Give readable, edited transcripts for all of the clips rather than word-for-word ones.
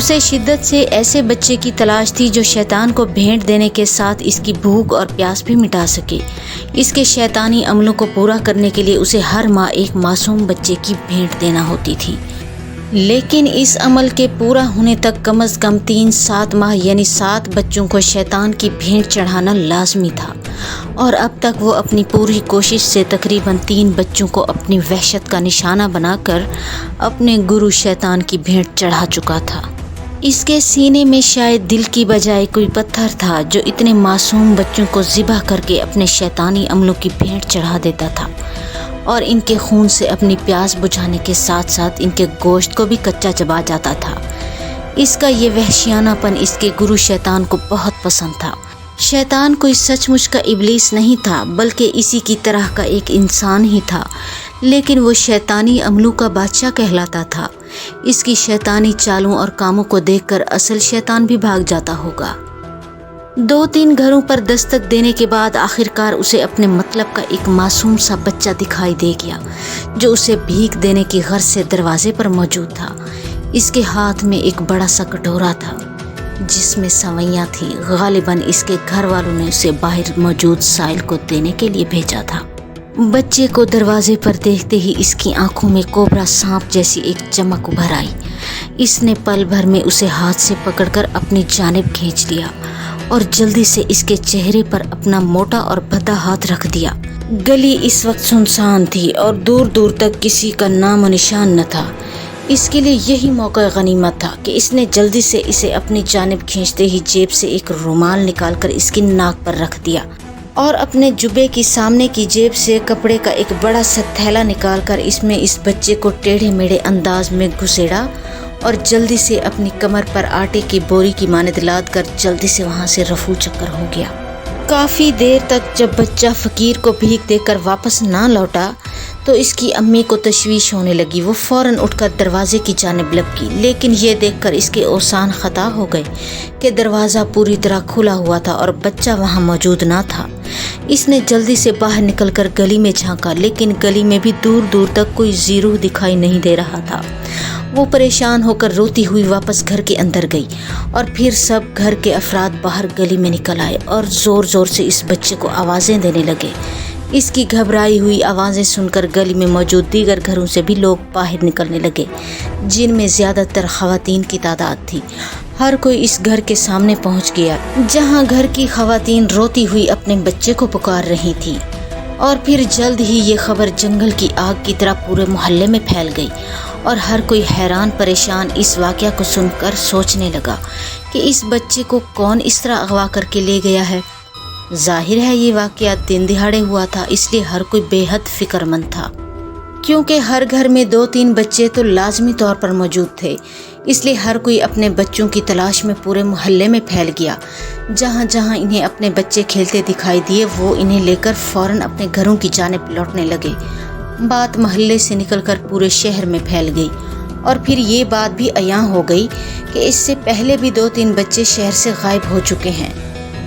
اسے شدت سے ایسے بچے کی تلاش تھی جو شیطان کو بھیٹ دینے کے ساتھ اس کی بھوک اور پیاس بھی مٹا سکے۔ اس کے شیطانی عملوں کو پورا کرنے کے لیے اسے ہر ماہ ایک معصوم بچے کی بھیٹ دینا ہوتی تھی، لیکن اس عمل کے پورا ہونے تک کم از کم 7 ماہ یعنی 7 بچوں کو شیطان کی بھیٹ چڑھانا لازمی تھا، اور اب تک وہ اپنی پوری کوشش سے تقریباً 3 بچوں کو اپنی وحشت کا نشانہ بنا کر اپنے گرو شیطان کی بھیٹ چڑھا چکا تھا۔ اس کے سینے میں شاید دل کی بجائے کوئی پتھر تھا جو اتنے معصوم بچوں کو ذبح کر کے اپنے شیطانی عملوں کی بھیٹ چڑھا دیتا تھا، اور ان کے خون سے اپنی پیاس بجھانے کے ساتھ ساتھ ان کے گوشت کو بھی کچا چبا جاتا تھا۔ اس کا یہ وحشیانہ پن اس کے گرو شیطان کو بہت پسند تھا۔ شیطان کوئی سچ مچ کا ابلیس نہیں تھا، بلکہ اسی کی طرح کا ایک انسان ہی تھا، لیکن وہ شیطانی عملوں کا بادشاہ کہلاتا تھا۔ اس کی شیطانی چالوں اور کاموں کو دیکھ کر اصل شیطان بھی بھاگ جاتا ہوگا۔ 2-3 گھروں پر دستک دینے کے بعد آخرکار اسے اپنے مطلب کا ایک معصوم سا بچہ دکھائی دے گیا جو اسے بھیک دینے کی غرض سے دروازے پر موجود تھا۔ اس کے ہاتھ میں ایک بڑا سا کٹورا تھا جس میں سوئیاں تھیں۔ غالباً اس کے گھر والوں نے اسے باہر موجود سائل کو دینے کے لیے بھیجا تھا۔ بچے کو دروازے پر دیکھتے ہی اس کی آنکھوں میں کوبرا سانپ جیسی ایک چمک ابھر آئی۔ اس نے پل بھر میں اسے ہاتھ سے پکڑ کر اپنی جانب کھینچ لیا اور جلدی سے اس کے چہرے پر اپنا موٹا اور بھدا ہاتھ رکھ دیا۔ گلی اس وقت سنسان تھی اور دور دور تک کسی کا نام و نشان نہ تھا۔ اس کے لیے یہی موقع غنیمت تھا کہ اس نے جلدی سے اسے اپنی جانب کھینچتے ہی جیب سے ایک رومال نکال کر اس کی ناک پر رکھ دیا، اور اپنے جبے کی سامنے کی جیب سے کپڑے کا ایک بڑا سا تھیلا نکال کر اس میں اس بچے کو ٹیڑھے میڑھے انداز میں گھسیڑا، اور جلدی سے اپنی کمر پر آٹے کی بوری کی مانند لاد کر جلدی سے وہاں سے رفو چکر ہو گیا۔ کافی دیر تک جب بچہ فقیر کو بھیک دے کر واپس نہ لوٹا تو اس کی امی کو تشویش ہونے لگی۔ وہ فوراً اٹھ کر دروازے کی جانب لپکی، لیکن یہ دیکھ کر اس کے اوسان خطا ہو گئے کہ دروازہ پوری طرح کھلا ہوا تھا اور بچہ وہاں موجود نہ تھا۔ اس نے جلدی سے باہر نکل کر گلی میں جھانکا، لیکن گلی میں بھی دور دور تک کوئی زیرو دکھائی نہیں دے رہا تھا۔ وہ پریشان ہو کر روتی ہوئی واپس گھر کے اندر گئی، اور پھر سب گھر کے افراد باہر گلی میں نکل آئے اور زور زور سے اس بچے کو آوازیں دینے لگے۔ اس کی گھبرائی ہوئی آوازیں سن کر گلی میں موجود دیگر گھروں سے بھی لوگ باہر نکلنے لگے، جن میں زیادہ تر خواتین کی تعداد تھی۔ ہر کوئی اس گھر کے سامنے پہنچ گیا جہاں گھر کی خواتین روتی ہوئی اپنے بچے کو پکار رہی تھی، اور پھر جلد ہی یہ خبر جنگل کی آگ کی طرح پورے محلے میں پھیل گئی، اور ہر کوئی حیران پریشان اس واقعہ کو سن کر سوچنے لگا کہ اس بچے کو کون اس طرح اغوا کر کے لے گیا ہے۔ ظاہر ہے یہ واقعہ دن دہاڑے ہوا تھا، اس لیے ہر کوئی بے حد فکر مند تھا، کیونکہ ہر گھر میں 2-3 بچے تو لازمی طور پر موجود تھے۔ اس لیے ہر کوئی اپنے بچوں کی تلاش میں پورے محلے میں پھیل گیا۔ جہاں جہاں انہیں اپنے بچے کھیلتے دکھائی دیے وہ انہیں لے کر فوراً اپنے گھروں کی جانب لوٹنے لگے۔ بات محلے سے نکل کر پورے شہر میں پھیل گئی، اور پھر یہ بات بھی عیاں ہو گئی کہ اس سے پہلے بھی 2-3 بچے شہر سے غائب ہو چکے ہیں،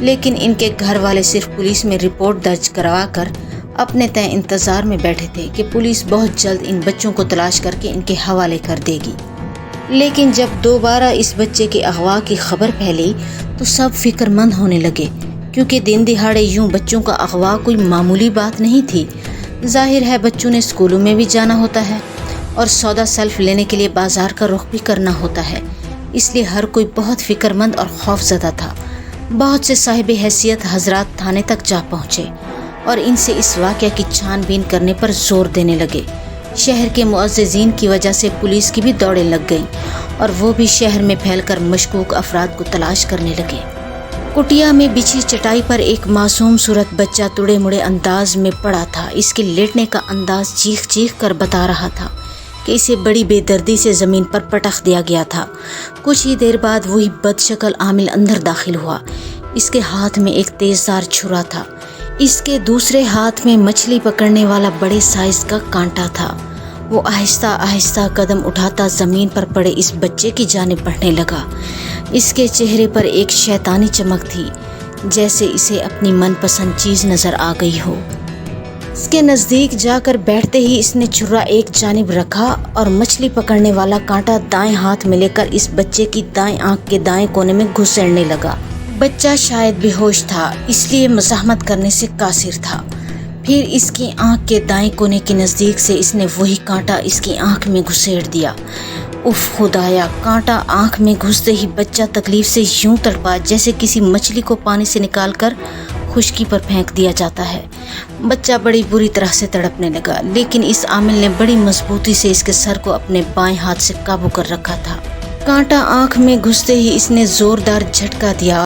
لیکن ان کے گھر والے صرف پولیس میں رپورٹ درج کروا کر اپنے تئیں انتظار میں بیٹھے تھے کہ پولیس بہت جلد ان بچوں کو تلاش کر کے ان کے حوالے کر دے گی۔ لیکن جب دوبارہ اس بچے کے اغوا کی خبر پھیلی تو سب فکر مند ہونے لگے، کیونکہ دن دہاڑے یوں بچوں کا اغوا کوئی معمولی بات نہیں تھی۔ ظاہر ہے بچوں نے اسکولوں میں بھی جانا ہوتا ہے اور سودا سلف لینے کے لیے بازار کا رخ بھی کرنا ہوتا ہے، اس لیے ہر کوئی بہت فکر مند اور خوف زدہ تھا۔ بہت سے صاحب حیثیت حضرات تھانے تک جا پہنچے اور ان سے اس واقعہ کی چھان بین کرنے پر زور دینے لگے۔ شہر کے معززین کی وجہ سے پولیس کی بھی دوڑیں لگ گئیں، اور وہ بھی شہر میں پھیل کر مشکوک افراد کو تلاش کرنے لگے۔ کٹیا میں بچھی چٹائی پر ایک معصوم صورت بچہ تڑے مڑے انداز میں پڑا تھا۔ اس کے لیٹنے کا انداز چیخ چیخ کر بتا رہا تھا کہ اسے بڑی بے دردی سے زمین پر پٹخ دیا گیا تھا۔ کچھ ہی دیر بعد وہی بد شکل عامل اندر داخل ہوا۔ اس کے ہاتھ میں ایک تیزدار چھرا تھا۔ اس کے دوسرے ہاتھ میں مچھلی پکڑنے والا بڑے سائز کا کانٹا تھا۔ وہ آہستہ آہستہ قدم اٹھاتا زمین پر پڑے اس بچے کی جانب بڑھنے لگا۔ اس کے چہرے پر ایک شیطانی چمک تھی، جیسے اسے اپنی من پسند چیز نظر آ گئی ہو۔ اس کے نزدیک جا کر بیٹھتے ہی اس نے چھرا ایک جانب رکھا اور مچھلی پکڑنے والا کانٹا دائیں ہاتھ میں لے کر اس بچے کی دائیں آنکھ کے دائیں کونے میں گھسیڑنے لگا۔ بچہ شاید بے ہوش تھا، اس لیے مزاحمت کرنے سے قاصر تھا۔ پھر اس کی آنکھ کے دائیں کونے کے نزدیک سے اس نے وہی کانٹا اس کی آنکھ میں گھسیڑ دیا۔ اف خدایا! کانٹا آنکھ میں گھستے ہی بچہ تکلیف سے یوں تڑپا جیسے کسی مچھلی کو پانی سے نکال کر خشکی پر پھینک دیا جاتا ہے۔ بچہ بڑی بری طرح سے تڑپنے لگا، لیکن اس عامل نے بڑی مضبوطی سے اس کے سر کو اپنے بائیں ہاتھ سے قابو کر رکھا تھا۔ کانٹا آنکھ میں گھستے ہی اس نے زوردار جھٹکا دیا